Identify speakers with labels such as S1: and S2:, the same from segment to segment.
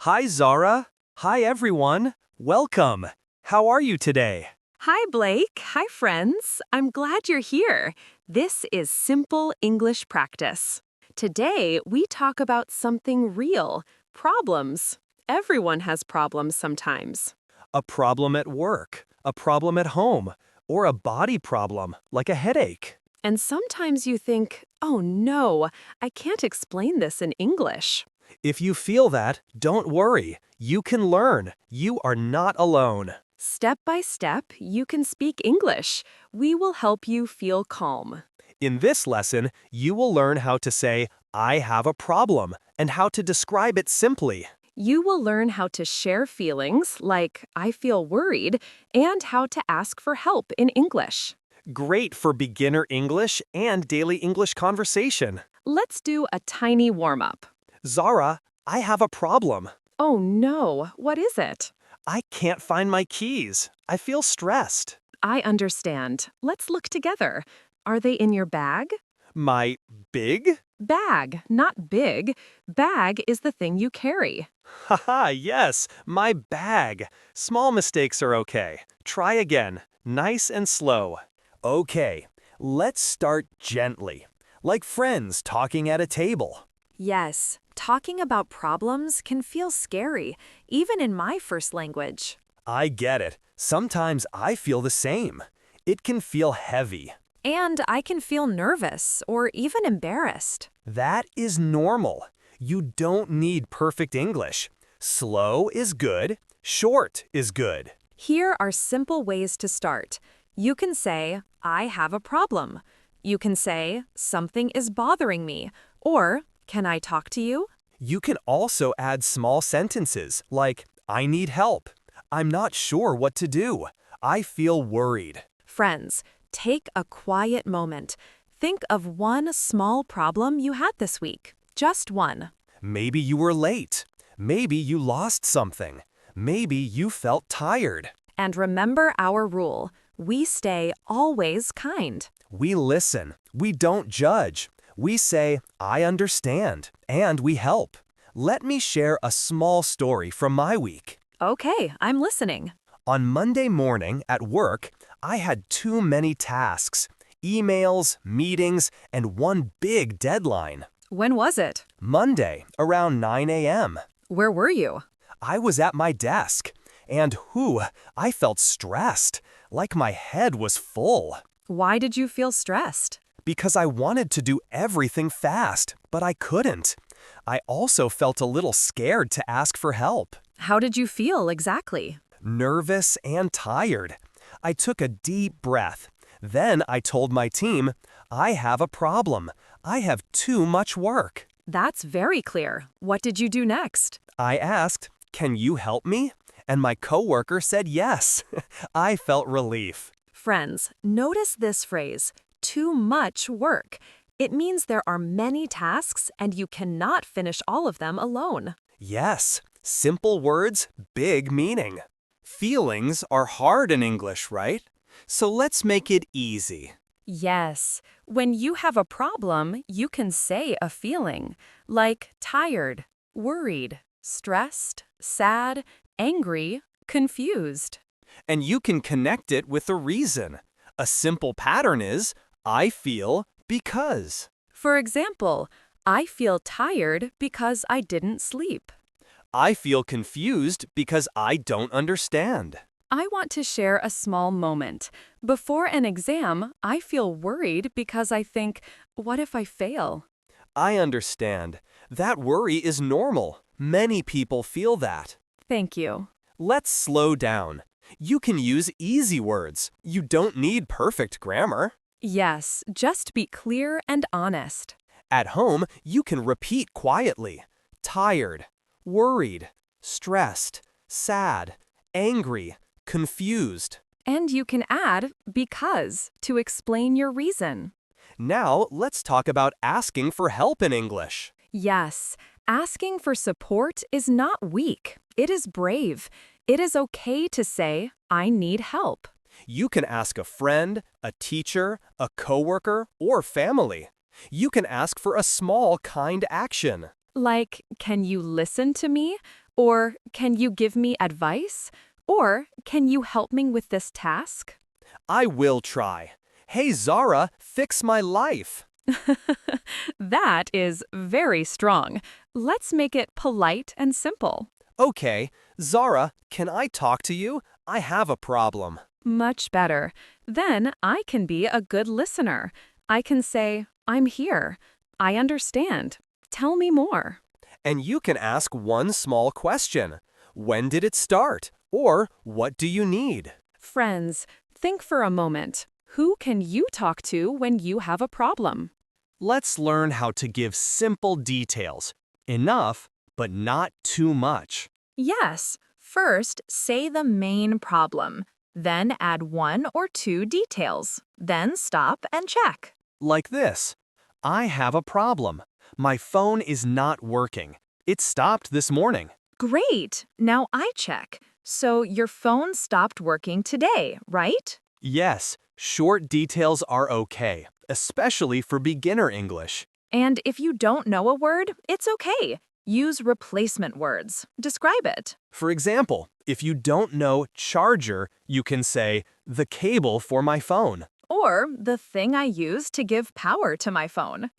S1: Hi, Zara. Hi, everyone. Welcome. How are you today?
S2: Hi, Blake. Hi, friends. I'm glad you're here. This is Simple English Practice. Today, we talk about something real problems. Everyone has problems sometimes.
S1: A problem at work, a problem at home, or a body problem, like a headache.
S2: And sometimes you think, oh no, I can't explain this in English.
S1: If you feel that, don't worry. You can learn. You are not alone.
S2: Step by step, you can speak English. We will help you feel calm.
S1: In this lesson, you will learn how to say, I have a problem, and how to describe it simply.
S2: You will learn how to share feelings like, I feel worried, and how to ask for help in English.
S1: Great for beginner English and daily English conversation.
S2: Let's do a tiny warm-up.
S1: Zara, I have a problem.
S2: Oh no, what is it?
S1: I can't find my keys. I feel stressed.
S2: I understand. Let's look together. Are they in your bag?
S1: My big?
S2: Bag, not big. Bag is the thing you carry.
S1: Haha, yes, my bag. Small mistakes are okay. Try again. Nice and slow. Okay, let's start gently. Like friends talking at a table.
S3: Yes, talking about problems can feel scary, even in my first language.
S1: I get it. Sometimes I feel the same. It can feel heavy.
S3: And I can feel nervous or even embarrassed.
S1: That is normal. You don't need perfect English. Slow is good. Short is good.
S3: Here are simple ways to start. You can say, I have a problem. You can say, something is bothering me. Or, can I talk to you?
S1: You can also add small sentences like, I need help. I'm not sure what to do. I feel worried.
S3: Friends, take a quiet moment. Think of one small problem you had this week. Just one.
S1: Maybe you were late. Maybe you lost something. Maybe you felt tired.
S3: And remember our rule. We stay always kind.
S1: We listen. We don't judge. We say, I understand, and we help. Let me share a small story from my week.
S3: Okay, I'm listening.
S1: On Monday morning at work, I had too many tasks, emails, meetings, and one big deadline.
S2: When was it?
S1: Monday, around 9 a.m.
S2: Where were you?
S1: I was at my desk, and I felt stressed, like my head was full.
S2: Why did you feel stressed?
S1: Because I wanted to do everything fast, but I couldn't. I also felt a little scared to ask for help.
S2: How did you feel exactly?
S1: Nervous and tired. I took a deep breath. Then I told my team, I have a problem. I have too much work.
S2: That's very clear. What did you do next?
S1: I asked, can you help me? And my coworker said yes. I felt relief.
S2: Friends, notice this phrase, too much work. It means there are many tasks and you cannot finish all of them alone.
S1: Yes, simple words, big meaning. Feelings are hard in English, right? So let's make it easy.
S2: Yes, when you have a problem, you can say a feeling, like tired, worried, stressed, sad, angry, confused.
S1: And you can connect it with a reason. A simple pattern is, I feel because.
S2: For example, I feel tired because I didn't sleep.
S1: I feel confused because I don't understand.
S2: I want to share a small moment. Before an exam, I feel worried because I think, what if I fail?
S1: I understand. That worry is normal. Many people feel that.
S2: Thank you.
S1: Let's slow down. You can use easy words. You don't need perfect grammar.
S2: Yes, just be clear and honest.
S1: At home, you can repeat quietly. Tired, worried, stressed, sad, angry, confused.
S2: And you can add because to explain your reason.
S1: Now, let's talk about asking for help in English.
S2: Yes, asking for support is not weak. It is brave. It is okay to say, I need help.
S1: You can ask a friend, a teacher, a coworker, or family. You can ask for a small, kind action.
S3: Like, can you listen to me? Or can you give me advice? Or can you help me with this task?
S1: I will try. Hey, Zara, fix my life.
S3: That is very strong. Let's make it polite and simple.
S1: Okay, Zara, can I talk to you? I have a problem.
S3: Much better. Then I can be a good listener. I can say, I'm here. I understand. Tell me more.
S1: And you can ask one small question. When did it start? Or what do you need?
S3: Friends, think for a moment. Who can you talk to when you have a problem?
S1: Let's learn how to give simple details. Enough, but not too much.
S2: Yes, first say the main problem, then add one or two details, then stop and check.
S1: Like this. I have a problem. My phone is not working. It stopped this morning.
S2: Great, now I check. So your phone stopped working today, right?
S1: Yes, short details are okay, especially for beginner English.
S2: And if you don't know a word, it's okay. Use replacement words. Describe it.
S1: For example, if you don't know charger, you can say the cable for my phone.
S2: Or the thing I use to give power to my phone.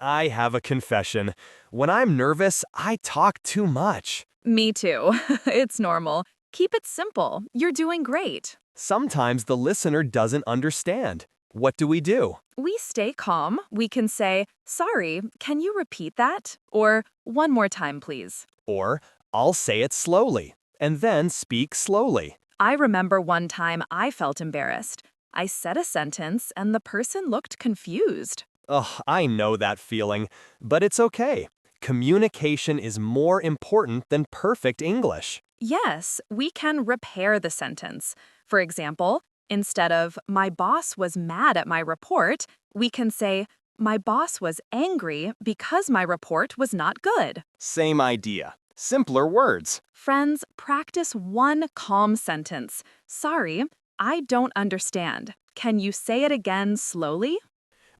S1: I have a confession. When I'm nervous, I talk too much.
S2: Me too. It's normal. Keep it simple. You're doing great.
S1: Sometimes the listener doesn't understand. What do?
S2: We stay calm. We can say, sorry, can you repeat that? Or one more time, please.
S1: Or I'll say it slowly, and then speak slowly.
S2: I remember one time I felt embarrassed. I said a sentence and the person looked confused.
S1: Ugh, I know that feeling, but it's okay. Communication is more important than perfect English.
S2: Yes, we can repair the sentence. For example, instead of, my boss was mad at my report, we can say, my boss was angry because my report was not good.
S1: Same idea. Simpler words.
S2: Friends, practice one calm sentence. Sorry, I don't understand. Can you say it again slowly?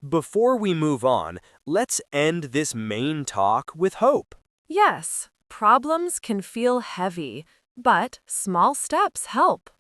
S1: Before we move on, let's end this main talk with hope.
S3: Yes, problems can feel heavy, but small steps help.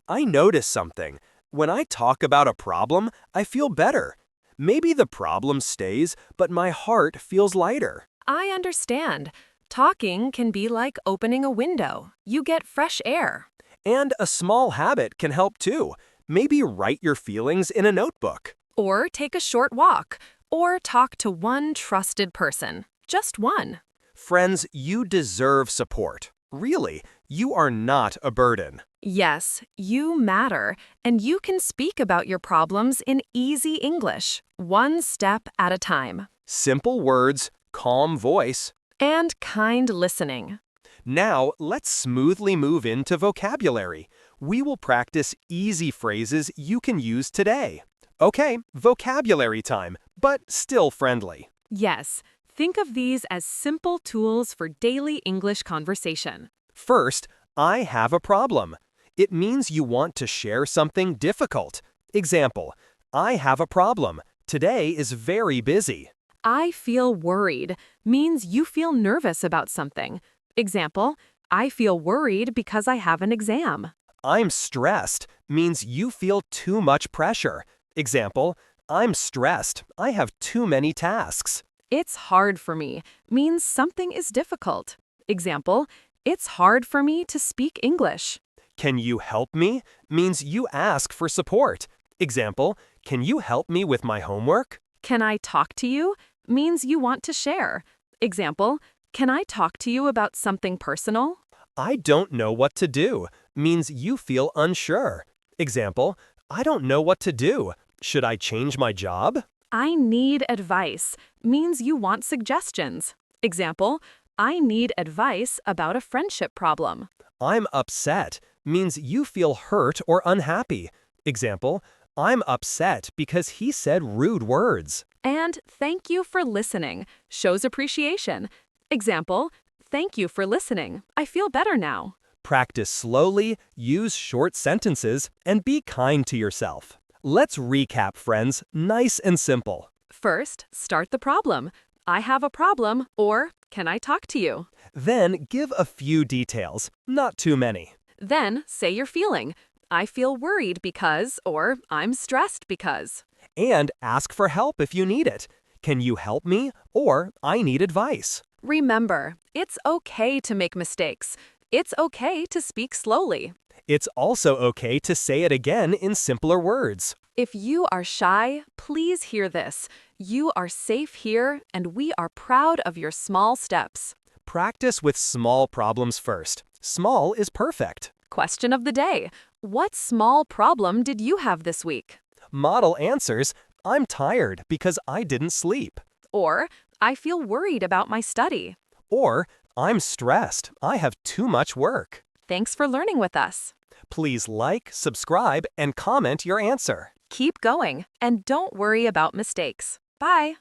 S1: I notice something. When I talk about a problem, I feel better. Maybe the problem stays, but my heart feels lighter.
S3: I understand. Talking can be like opening a window. You get fresh air.
S1: And a small habit can help too. Maybe write your feelings in a notebook.
S3: Or take a short walk. Or talk to one trusted person. Just one.
S1: Friends, you deserve support. Really, you are not a burden.
S3: Yes, you matter, and you can speak about your problems in easy English, one step at a time.
S1: Simple words, calm voice.
S3: And kind listening.
S1: Now, let's smoothly move into vocabulary. We will practice easy phrases you can use today. Okay, vocabulary time, but still friendly.
S3: Yes, think of these as simple tools for daily English conversation.
S1: First, I have a problem. It means you want to share something difficult. Example, I have a problem. Today is very busy.
S3: I feel worried means you feel nervous about something. Example, I feel worried because I have an exam.
S1: I'm stressed means you feel too much pressure. Example, I'm stressed. I have too many tasks.
S3: It's hard for me means something is difficult. Example, it's hard for me to speak English.
S1: Can you help me means you ask for support. Example, can you help me with my homework?
S3: Can I talk to you means you want to share. Example, can I talk to you about something personal?
S1: I don't know what to do means you feel unsure. Example, I don't know what to do. Should I change my job?
S3: I need advice means you want suggestions. Example, I need advice about a friendship problem.
S1: I'm upset means you feel hurt or unhappy. Example, I'm upset because he said rude words.
S3: And thank you for listening shows appreciation. Example, thank you for listening. I feel better now.
S1: Practice slowly, use short sentences, and be kind to yourself. Let's recap, friends, nice and simple.
S3: First, start the problem.
S2: I have a problem, or can I talk to you?
S1: Then give a few details, not too many.
S2: Then say your feeling. I feel worried because, or I'm stressed because.
S1: And ask for help if you need it. Can you help me? Or I need advice.
S2: Remember, it's okay to make mistakes. It's okay to speak slowly.
S1: It's also okay to say it again in simpler words.
S2: If you are shy, please hear this. You are safe here, and we are proud of your small steps.
S1: Practice with small problems first. Small is perfect.
S2: Question of the day. What small problem did you have this week?
S1: Model answers, I'm tired because I didn't sleep.
S2: Or, I feel worried about my study.
S1: Or, I'm stressed. I have too much work.
S2: Thanks for learning with us.
S1: Please like, subscribe, and comment your answer.
S2: Keep going, and don't worry about mistakes. Bye.